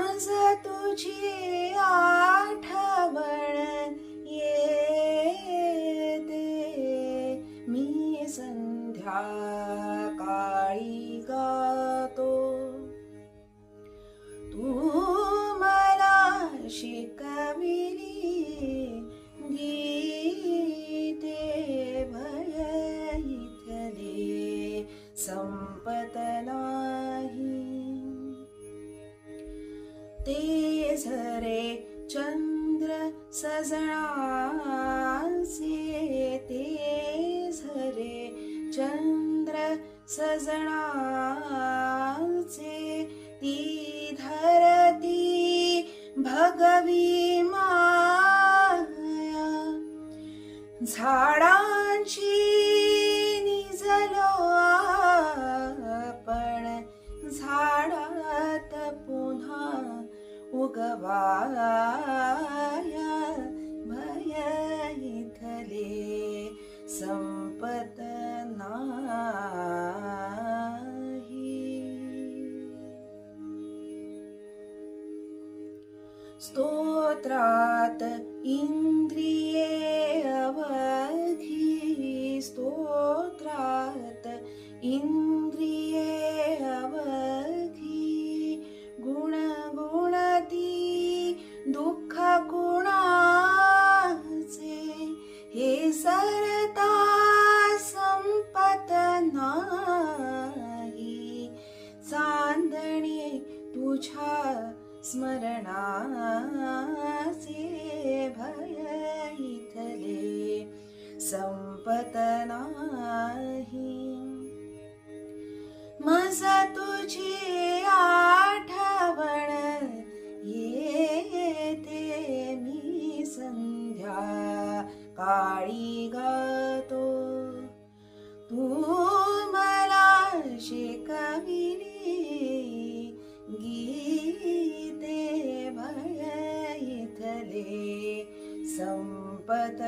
मज तुझी आठवण येते, मी संध्याकाळी गातो. तू मला शिकविली गीते, भय इथले संपत नाही. ते झरे चंद्र सजणाचे, ते झरे चंद्र सजणाचे, ती धरती भगवी माया. झाडांची निजलो आपण, झाडात पुन्हा उगवाया. भय इथले संपत नाही. स्तोत्रात इंद्रिये अवघी, स्तोत्रात इंद्रिये अवघी. गुणगुणती दुःख कुणाचे, हे सरता संपत नाही. चांदणे तुझ्या स्मरणाचे, भय इथले संपत नाही. मज तुझी आठवण येते, मी संध्याकाळी गातो. तू मला शिकविली गीते, भय इथले संपत